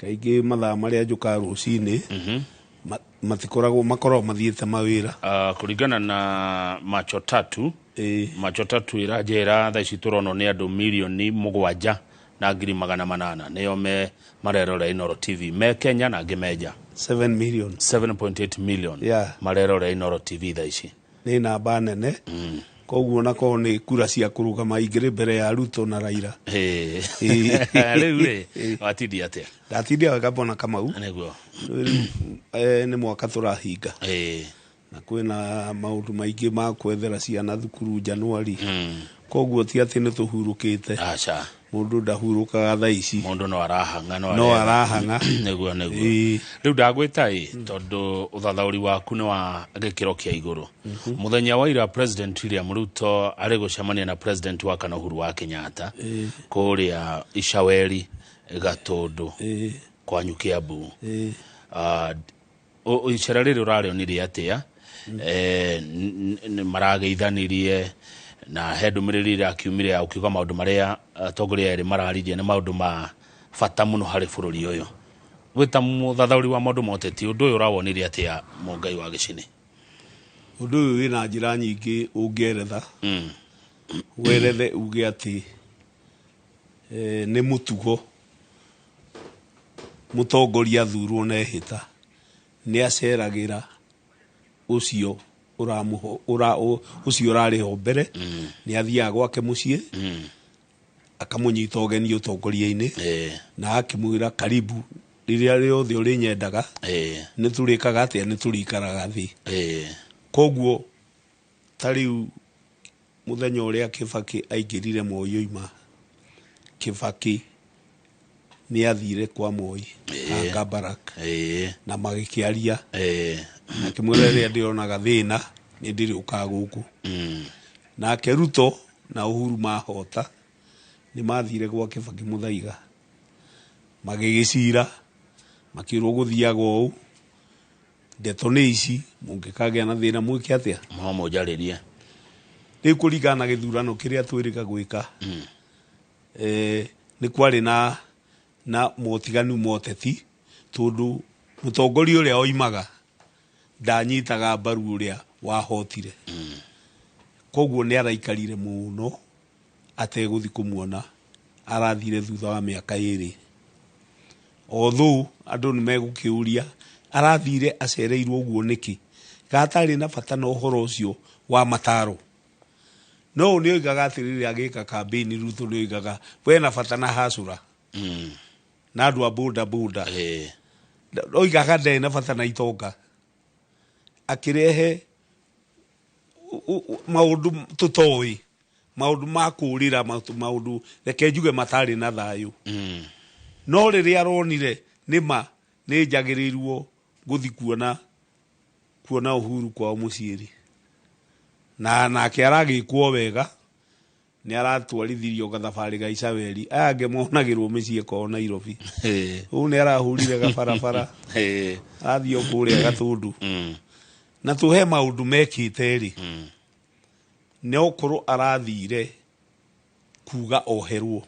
kaingĩ mathaa marĩa njuka rũcinĩ matikoragwo mathiĩte mawĩra kũringana na macho tatu iranjĩra thaa ici tũronwo nĩ andũ milioni 7,800,000 nĩo marerora Inooro TV me Kenya na angĩ meja 7.8 million marerora Inooro TV thaa ici nĩ namba nene koguo nako nĩ kura cia kũrũgama igĩrĩ mbere ya Ruto na Raila rĩu watindia atĩa ndatindia wega mbona Kamau nĩguo nĩ mwaka tũrahinga na kwĩna maũndũ maingĩ ma kwethera ciana thukuru Januari koguo ti atĩ nĩ tũhurũkĩte aca mũndũ ndahurũkaga thaa ici mũndũ no arahanga nĩguo rĩu ndagwĩta tondũ ũthathaũri waku nĩ wa gĩkĩro kĩa igũrũ mũthenya wa ira President William Ruto arĩ gũcemania na President wa kana Uhuru wa Kenyatta kũrĩa Ishaweri Gatũndũ kwanyu Kiambu icera rĩrĩ ũrarĩonire atĩa marageithanirie na he ndũmĩrĩri ĩrakiumire ya ukiuga maũndũ marĩa atongoria erĩ mararirie nĩ maũndũ ma bata mũno harĩ bũrũri ũyũ wĩta mũthathaũri wa maũndũ ma ũteti ũndũ ũyũ ũrawonire atĩa Mũngai wa Gĩcini ũndũ ũyũ wĩna njĩra nyingĩ ũngĩeretha werethe uge atĩ nĩ mũtugo mũtongoria thurwo na ehĩta nĩ aceragĩra ũcio ũcio ũrarĩho mbere nĩ athiaga gwake mũciĩ akamũnyita ũgeni ũtongoria-inĩ na akĩmwĩra karibu rĩrĩa rĩothe ũrĩ nyendaga nĩ tũrĩkaga atĩa nĩ tũrĩikaraga thĩ koguo ta rĩu mũthenya ũrĩa Kibaki aingĩrire Moi oima Kibaki nĩ athire kwa Moi na Kabarak na magĩkĩaria na kĩmwĩra rĩrĩa ndĩronaga thĩna nĩ ndĩrĩũkaga gũkũ nake Ruto na Uhuru mahota nĩ mathire gwa Kibaki Mũthaiga magĩgĩcira makĩrwo gũthiaga ũũ ndeto nĩ ici mũngĩkagĩa na thĩna mwĩke atĩa mũnjarĩrie rĩu kũringana na gĩthurano kĩrĩa twĩrĩga gwĩka nĩ kwarĩ na motiganu moteti tondũ mũtongoria ũrĩa oimaga ndanyitaga mbaru ũrĩa wahotire koguo nĩ araikarire mũno ategũthi kũmuona arathire thutha wa mĩaka 2 although andũ nĩ megũkĩũria arathire acereirwo ũguo nĩkĩ gatarĩ na bata na ũhoro ũcio wa mataro no nĩ oigaga atĩrĩrĩ agĩka campaign Ruto nĩ oigaga we na bata na hasũra na andũ a boda oigaga ndarĩ na bata na itonga akĩrehe maũndũ tũtoĩ maũndũ ma kũũrĩra maũndũ reke njuge matarĩ na thayũ no rĩrĩa aronire nĩma nĩ njagĩrĩirwo gũthi kuona Uhuru kwao mũciĩ na nake aragĩkwo wega nĩ aratwarithirio gathabarĩ ga Ishaweri aya angĩ monagĩrwo mĩciĩ kwao Nairobi ũũ nĩ arahurire gabarabara athio kũrĩa Gatũndũ na tũhe maũndũ mekĩte rĩ nĩ okorwo arathire kuga oherwo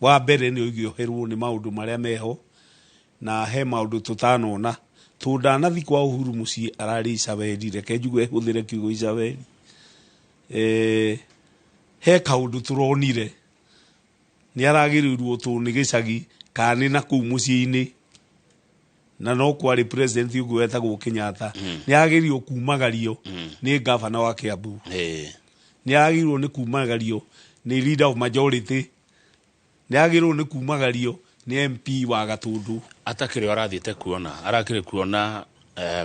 wa mbere nĩ oigio oherwo nĩ maũndũ marĩa meho na he maũndũ tũtanona tũndanathi kwa Uhuru mũciĩ ararĩ Ishaweri reke njuge hũthĩre kiugo Ishaweri he kaũndũ tũronire nĩ aragĩrĩirwo nĩ gĩcagi kana na kũu mũciĩ-inĩ na no kwarĩ president ũguo wetagwo Kenyatta nĩ agĩrĩirwo kumagario nĩ gavana wa Kiambu nĩ agĩrĩirwo nĩ kumagario nĩ leader of majority nĩ agĩrĩirwo nĩ kumagario nĩ MP wa Gatũndũ atakĩrĩ arathiĩte kuona arakĩrĩ kuona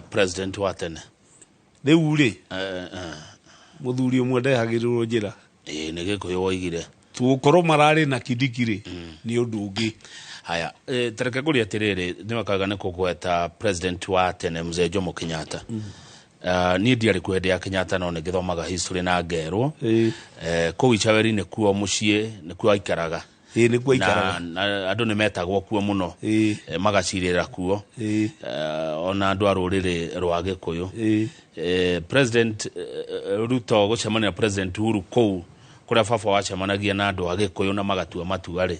president wa tene rĩu rĩ mũthuri ũmwe ndehagĩrĩrwo njĩra nĩ Gĩkũyũ woigire tũkorwo mararĩ na kidikiri nĩ ũndũ ũngĩ haya tereke kũrĩa atĩrĩrĩ nĩ wakaga nĩ kũgweta president wa tene Mzee Jomo Kenyatta niĩ ndiarĩ kuo hĩndĩ ya Kenyatta no nĩ gĩthomaga history na ngerwo kũu Ishaweri nĩ kuo mũciĩ nĩ kuo aikaraga nĩ kuo aikaraga na andũ nĩ metagwo kuo mũno magacirĩra kuo ona andũ a rũrĩrĩ rwa Gĩkũyũ president Ruto gũcemania president Uhuru kũu kũrĩa baba wacemanagia na andũ a Gĩkũyũ na magatua matua rĩ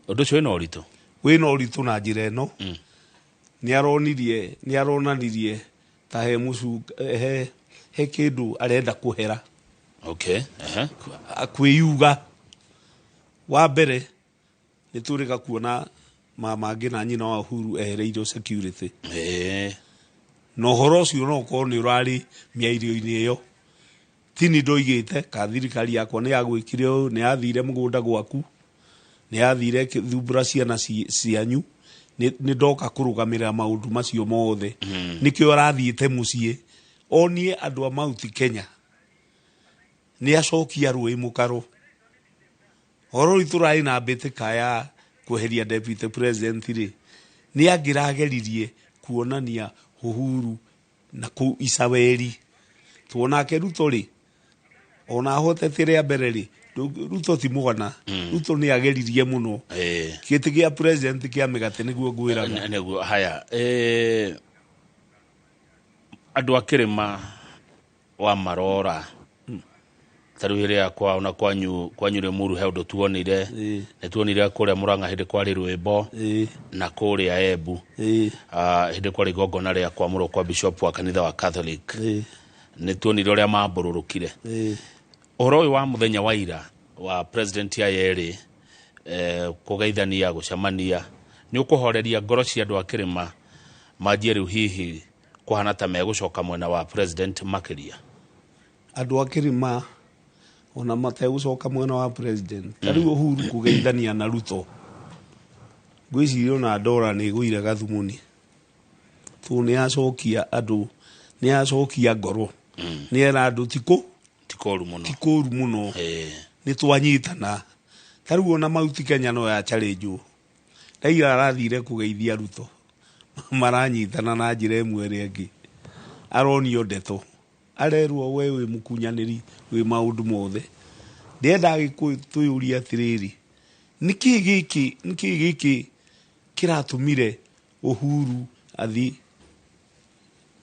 Undu cio no rito. Wina uritu na njira eno. Ni aronanirie ta he mucu he kindu arenda kuhera. Okay. Kwiyuga. Wa mbere ni turika kuona mangi na nyina wa Uhuru ehereirio security. No horo cio no ko ni urari miairio-ini iyo. Tini ndoigite ka thirikari yakwa ni yagwikire ni yathire mugunda gwaku. Ni yathire thumbura ciana cianyu. Ni ndoka kurugamira maundu macio mothe. Nikio arathiite mucie. Onie andu a Mount Kenya. Ni acokia rui mukaro. Horo iturai na mbitika ya kuheria deputy president ri. Ni angirageririe kuonania Uhuru na ku Isaweri. Tuona ke Ruto ri. Ona hotetire ya mbere ri. Ruto ti mugana. Ruto ni ageririe muno. Kiti gia president kia migate niguo ngwiraga. Niguo haya. Andu akirima wa marora. Taruhire yakwa ona kwanyu Limuru he undu tuonire. Ne tuonire kuria Murang'a hindi kwari Rwimbo na kuria Embu. Hindi kwari igongona ria kwamurwo kwa bishop wa kanitha wa Catholic. Ne tuonire uria mambururukire. Uhoro uyu wa muthenya wa ira wa president ya yeri kugeithania gucamania ni ukuhoreria ngoro cia andu akirima manjie riu hihi kuhana ta megucoka mwena wa president makiria. Andu akirima ona mategucoka mwena wa president. Kariu Uhuru kugeithania na Ruto. Gwicirio na ndora ni guire gathumuni. Tu ni acokia andu ni acokia ngoro. Ni era andu tikoru muno. Ni twanyitana. Kariu ona Mount Kenya no ya challenge. Raila arathire kugeithia Ruto. Maranyitana na njira imwe ri ingi. Aronio ndeto. Arerwo we wi mukunyaniri wi maundu mothe. Ndienda tuyuria atiriri. Niki giki kiratumire Uhuru athi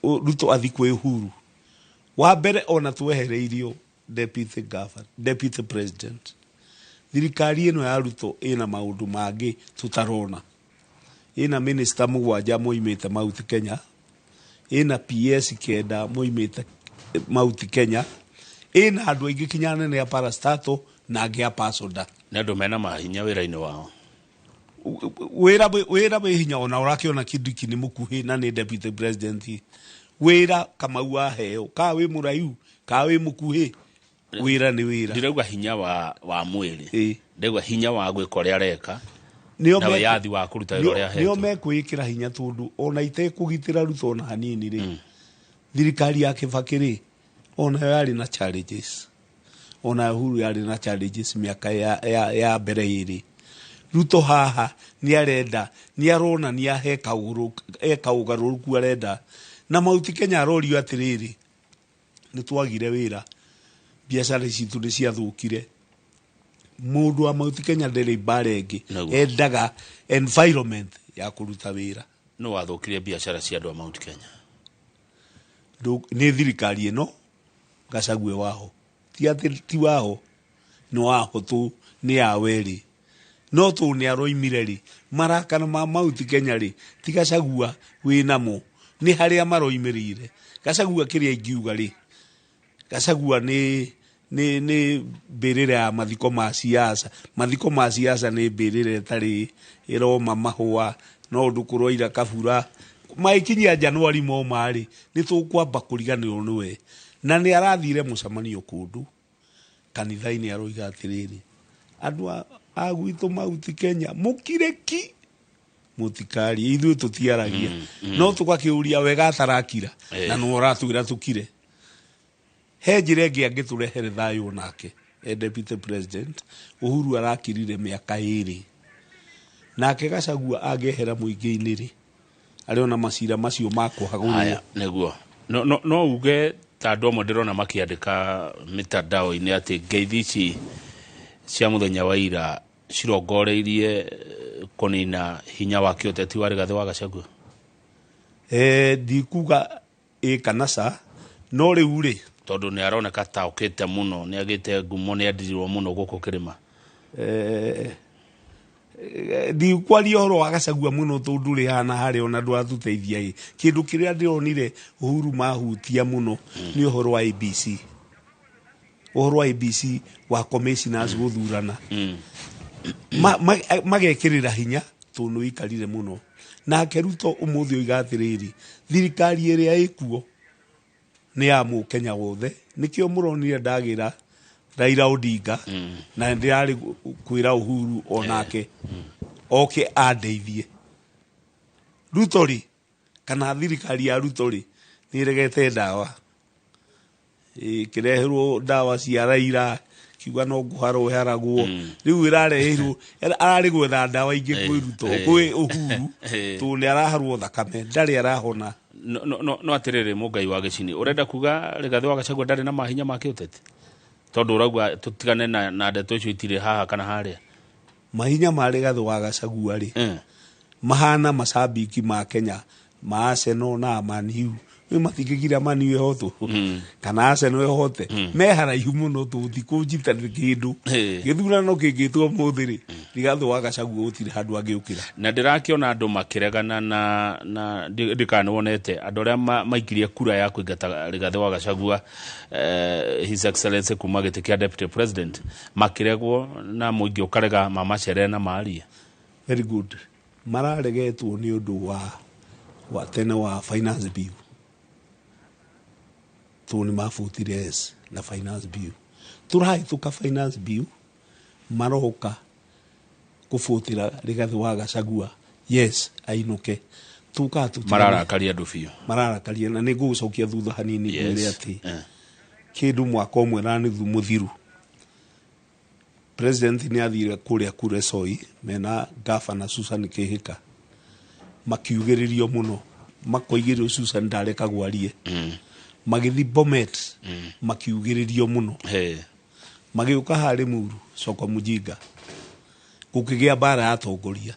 Ruto athi kwe Uhuru. Wa mbere ona twehereirio deputy president. Thirikari ino ya Ruto ina maundu mangi tutarona. Ina minister mugwanja moimite Mount Kenya. Ina PS kenda moimite Mount Kenya. Ina andu aingi kinyane ne parastato na angi apasoda. Na andu mena mahinya wira-ini wao. Wira be hinya ona urakiona kindu kini mukuhi na ni deputy president. Wira kama wa heo ka we muraiu ka we mukuhi wira ni wira. Ndirauga hinya wa mwiri. Ndegwa hinya wa gwika uria areka. Na yathi wa kuruta wira uria hetwo. Nio mekwikira hinya tundu ona ite kugitira Ruto na hanini ri. Thirikari ya Kibaki ona yari na challenges. Ona Uhuru yari na challenges miaka ya mbere iri. Ruto haha ni arenda ni arona ni aheka ugaruruku arenda na Mount Kenya arorio atiriri ni twagire wira biashara citu ni ciathukire. Mundu wa Mount Kenya ndere barengi endaga environment ya kuruta wira. No wathukire biashara cia andu a Mount Kenya. Ni thirikari ino Gachagua waho ti waho no waho tu ni aweri no tu ni aroimire ri marakana ma Mount Kenya ri ti Gachagua winamo ni haria maroimirire. Gachagua kiria ingiuga ri Gachagua ni mbirire ya mathiko ma siasa ni mbirire tari iroma mahua no ndukuro ira kabura maikinyia Januari mo mari ni tukwamba kuriganirwo niwe na ni arathire mucamanio kundu kanitha-ini aroiga atiriri andu a gwitu Mount Kenya mukireki mutikari ithu tutiaragia no tukakiuria wega atarakira na no uratugira tukire he njira ingi angiturehere thayu nake deputy president Uhuru arakirire miaka iri nake Gachagua angehera muingi-ini ri ariona macira macio makuhagurwo. Aya neguo no uge ta andu amwe ndirona makiandika mitandao-ini ati ngeithi ici cia muthenya wa ira cirongoreirie kunina hinya wa kioteti wa Rigathi wa Gachagua. Ndikuga kanasa no riu ri tondu ni aroneka ta ukite muno ni agite ngumo ni andirirwo muno guku kirima. di kwali horo wa Gachagua muno tondu ri hana hari ona ndwatuteithia i kindu kiria ndironire Uhuru mahutia muno ni uhoro wa ABC wa commissioners guthurana magekirira hinya tunu ikarire muno na Keruto umuthi oigatiriri thirikari iria ikuo ni ya mu Kenya wothe nikio muronire ndagira Raila Odinga na ndirari kwira Uhuru onake oke andeithie Rutori kana thirikari ya Rutori ni regete ndawa kirehirwo ndawa cia Raila kiuga no nguharo heragwo riu irarehiru arari gwetha ndawa ingi kwiruto kwi Uhuru tu ni araharwo thakame ndari arahona no atirire Mungai wa Gicini urenda kuga Rigathi wa Gachagua ndari na mahinya make utete tondu uragwa tutigane na ndeto icio itire haha kana haria mahinya ma Rigathi wa Gachagua ri mahana mashabiki ma Kenya ma Arsenal na Man U we matigigira Man U hoto kana Arsenal hote me haraihu muno tu thiku njitani kindu githurano kingitwo muthiri Rigathi wa Gachagua utire handu angiukira na ndirakiona andu makiregana na ndikana wonete andu aria maikirie kura ya kuingata Rigathi wa Gachagua his excellency kuma giti kia deputy president makiregwo na muingi ukarega mama Chere na Maria very good mararegetwo ni undu wa tene wa finance bill tuni mafutire na finance bill turai tuka finance bill maroka kufutira Rigathi wa Gachagua yes ainuke tuka mararakaria ndufio mararakaria na nigucokia thutha hanini ire ati kindu mwaka umwe na nuthu muthiru president ni athire kuria kure soi mena governor Susan Kihika makiugiririo muno makoigirio Susan ndareka gwarie magithi Bomet makiugiririo muno magiuka hari Muru Soko Mujinga gukigia bara atongoria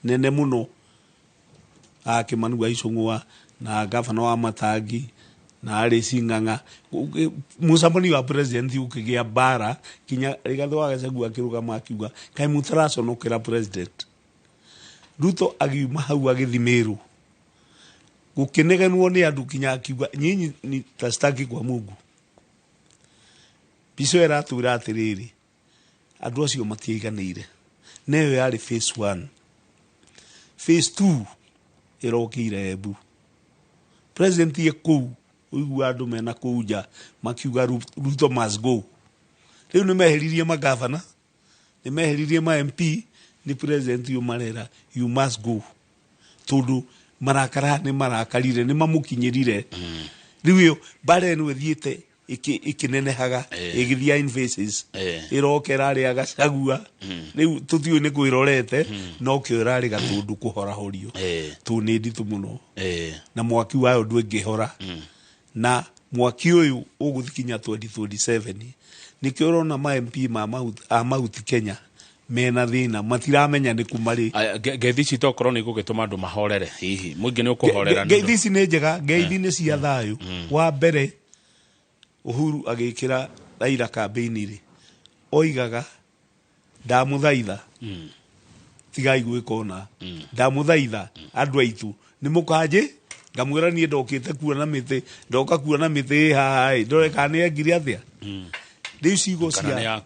nene muno Kimani wa Icung'wa na governor wa Matangi na ari Sing'ang'a musamani wa president ukigia bara kinya Rigathi wa Gachagua akiruga akiuga kai mutaraso no kira president Ruto agiuma hau agithimiru gukinegenwo ni andu kinya akiuga nyinyi ni tastaki kwa Mungu biso era tura atiriri andu acio matiiganire neyo yari phase 1 phase 2 irokire Embu president ye ku uigua andu mena kuja makiuga Ruto must go riu ni meheririe magavana ni meheririe ma MP ni president yu marera you must go tondu marakara ni marakarire ni mamukinyirire riu yo bare ni wethiete ikinenehaga igithia invases irokera ri Gachagua riu tuthiu ni kwirorete no kio rari gatundu kuhora horio tu ni nditu muno na mwaki wayo ndwengihora na mwaki uyu uguthikinya 2027 nikio rona ma MP ma mauti Kenya mena thina matiramenya ni kumari ngeithi cito korwo ni gugituma andu mahorere hihi muingi ni ukuhorera ngeithi ni njega ngeithi ni cia thayu wa mbere Uhuru agikira Raila campaign ri oigaga ndamuthaitha tigai gwikona ndamuthaitha andu aitu ni mukaje ngamwira ni ndokite kuona miti ndoka kuona miti hai ndore kana ngiri athia riu cigo cia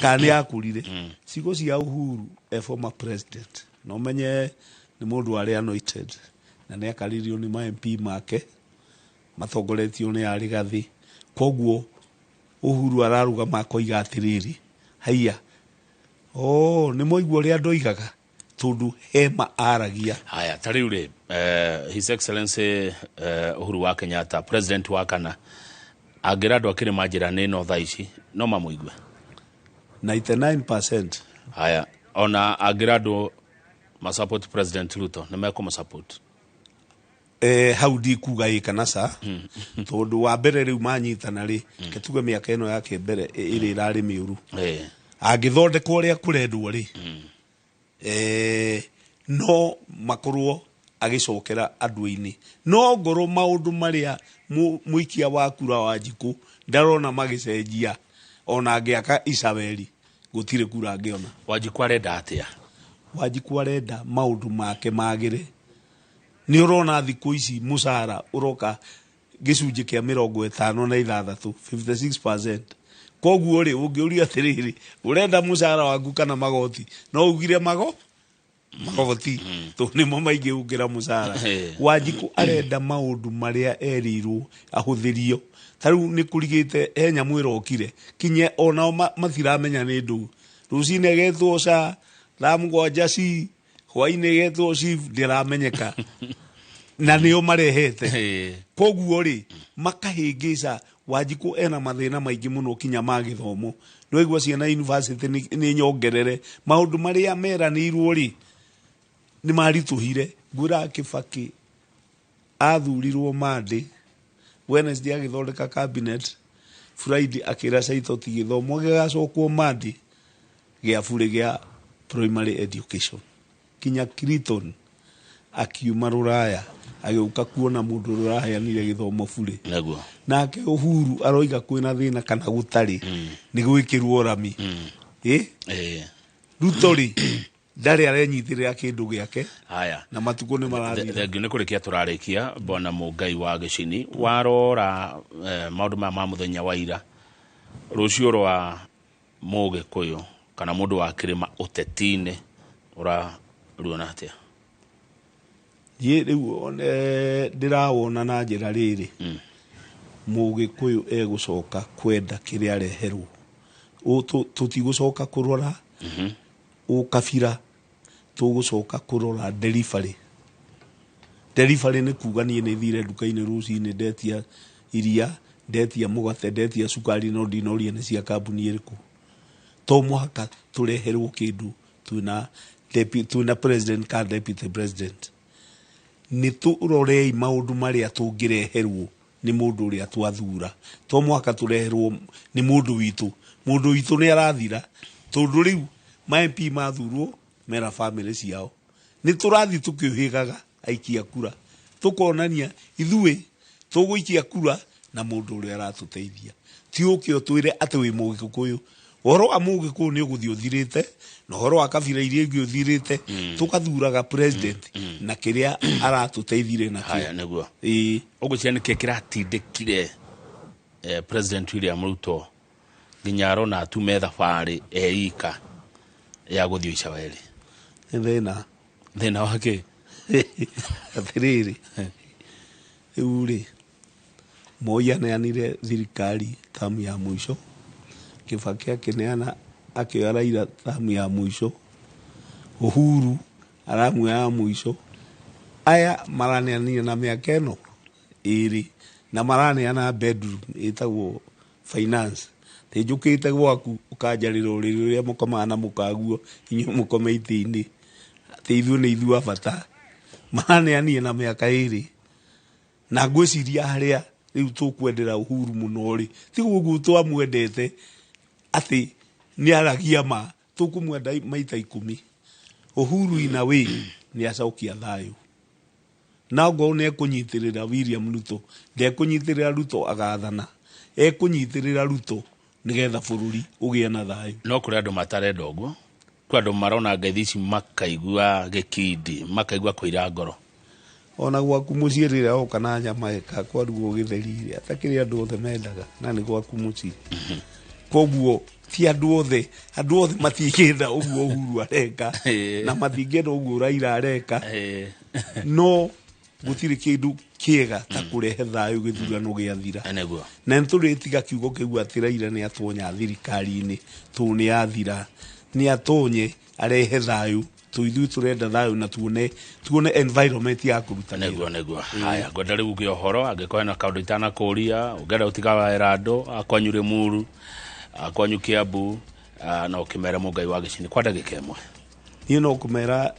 kana yakurire cigo cia Uhuru former president no menye ni mundu ari anointed na ni akaririo ni ma MP make matongoretio ni Rigathi koguo Uhuru araruga makoiga atiriri haiya ni moigwo ri andu igaga tondu hema aragia haya tariu ri his excellency Uhuru wa Kenyatta president wa kana agira andu akiri majira ni no thaici no mamuigwe 99%. Haya ona agira andu ma support president Ruto na meko support hau di kuga ikana sa tondu wa mbere riu manyitana ri ketuge miaka ino yake mbere iri irari miuru agithondekwo ria kurendwo ri no makorwo agicokera andu-ini no ngoro maundu maria muikia wa kura wa Njiku ndarona magicenjia ona angiaka Isabeli gutire kura angiona Wanjiku arenda atia Wanjiku arenda maundu make magire ni urona thiku ici musara uroka gicunji kia 56 56%. Koguo ri ungiuria atiriri urenda musara waku kana magoti no ugire magoti to nimo maingi ugira musara. Wanjiku arenda maundu maria erirwo ahuthirio taru ni kurigite enya mwirokire kinye onao mathiramenya ni ndu rucine getwo ca ramgwanja ci hwaine getwo ci ndiramenyeka na nio marehete. Koguo ri makahingica Wanjiku ena mathina maingi muno kinya magithomo no igwa ciana university ni nyongerere maundu maria meranirwo ri ni marituhire. Ngura Kibaki athurirwo Monday, Wednesday agithondeka cabinet, Friday akira Saitoti githomo gigacokwo Monday gia bure gia primary education. Kinya Clinton akiuma Ruraya agiuka kuona mundu ruraheanire githomo bure nake Uhuru aroiga kwina thina kana gutari ni gwikirwo rami. Ruto ri ndari arenyitirira kindu giake. Haya na matuko ni marathi thengio ni kurikia turarikia bona Mungai wa Gicini warora maundu ma muthenya wa ira rucio rwa Mugikuyu kana mundu wa kirima utetine ura ruona atia? Ye riu ndirawona na njira riri Mugikuyu egucoka kwenda kiria areherwo tutigucoka kurora ukabira tugucoka kurora delivery ni kuga nie ni thire duka-ini rucini ndetia iria ndetia mugate ndetia sukari no ndinoria ni cia kambuni iriku to muhaka tureherwo kindu tuna president ka deputy president ni tu urorei maundu maria tungireherwo ni mundu uria twathura to muhaka tureherwo ni mundu witu ni arathira tondu riu ma MP mathurwo mera family ciao ni turathi tukiuhigaga aikia kura tukonania ithuĩ tuguikia kura na mundu uria aratuteithia ti ukio twire ati wi Mugikuyu horo wa Mugikuyu ni uguthi uthirite na horo wa kabira iria ingi uthirite tukathuraga president na kiria aratuteithire na haya neguo ugu ciani kiratindikire president William Ruto ginyaro na atume thabari eika ya guthio Icaweri thina wake atiriri uri Moi aneanire thirikari tamu ya mwisho, Kibaki akineana akioya Raila tamu ya mwisho, Uhuru aramu ya mwisho. Aya maraneania na miaka eno iri na maraneana bedroom itagwo finance tejukite gwaku ukajariro riria mukomana mukaguo inyu mukomeiti-ini teithio ni ithu abata maraneania na miaka iri na ngwiciria haria riu tukwendera Uhuru muno ri ti gugu twamwendete ati ni aragia ma tukumwenda maita 10 Uhuru ina we ni acaukia thayo na ngo ne kunyitirira William Ruto de kunyitirira Ruto agathana kunyitirira Ruto nigetha bururi ugie na thayo no kuri andu matarenda uguo kwa andu marona ngaithi makaigua gikindi makaigua kuira ngoro ona gwaku mucii rira o kana nyama eka kwa rugo githerire atakiri andu othe mendaga na ni gwaku mucii koguo ti andu othe matigenda uguo Uhuru areka na matigenda uguo Raila areka no gutiri kindu kiega ta kurehe thayo githurano giathira na nturitiga kiugo kiu ati Raila ni atonya thirikari-ini tu ni athira ni atonye arehe thayo tuithu turenda thayo na tuone environment ya kurutanira nego haya ngoda riu gyo horo agikoya na kaundu itana kuria ugenda utigawa erado akwanyure Muru akwanyukia Abu na ukimera Mungai wa Gicini kwa ndagika imwe no kumera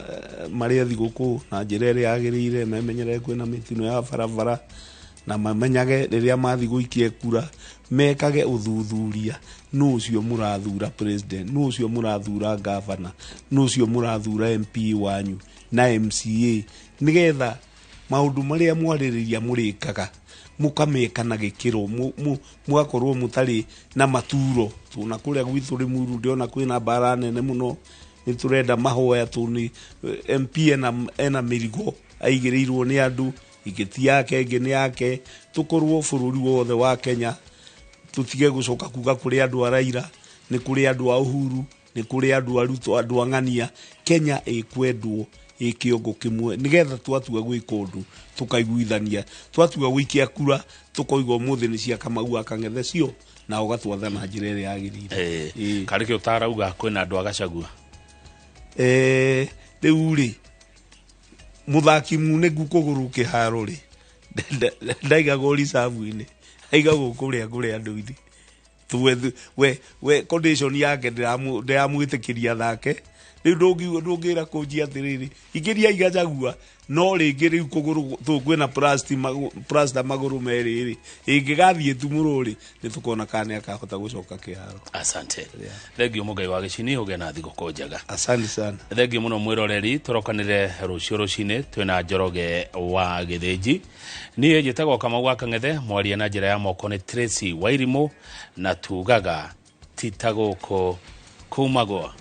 maria thiguku na njira ria yagirire memenyere kwina mitino ya barabara na mamenyage riria mathi guikie kura mekage uthuthuria no ucio murathura president no ucio murathura governor no ucio murathura MP wanyu na MCA nigetha maundu maria mwaririria murikaga mukameka na gikiro mugakorwo mutari na maturo tuna kuria gwitu ri Muru ndiona kwina bara nene muno ni turenda mahoya tuni MP ena mirigo aigirirwo ni andu igiti yake ingi ni yake tukorwo bururi wothe wa Kenya tutige gucoka kuga kuri andu a Raila ni kuri andu a Uhuru ni kuri andu a Ruto andu a ng'ania Kenya ikwendwo ikiongo kimwe nigetha twatua gwika undu tukaiguithania twatua gwikia kura tukoigwo muthi ni cia Kamau Akang'ethe cio na ugatwathana njira iri yagirire karike utarauga kwina andu agacagua riu ri muthaki munegu kuguru kiharo ri ndaiga gori sabu-ini aiga gukuria kuria andu ithi we condition yake ndiramwitikiria thake riu ndungira kunjia atiriri ikiria igacagua no ringi riu kuguru kwina plaster maguru meriri ingigathie tumururi ni tukona kana akahota gucoka kiharo. Asante thengio mugai wa gicini ugena thiguko njaga. Asante sana thengio muno mwiroreri turokanire rucio rucini twina Njoroge wa Githĩnji nie njitagwo Kamau Akang'ethe mwaria na njira ya moko ni Tracy Wairimu na tugaga titaguko kumagwa.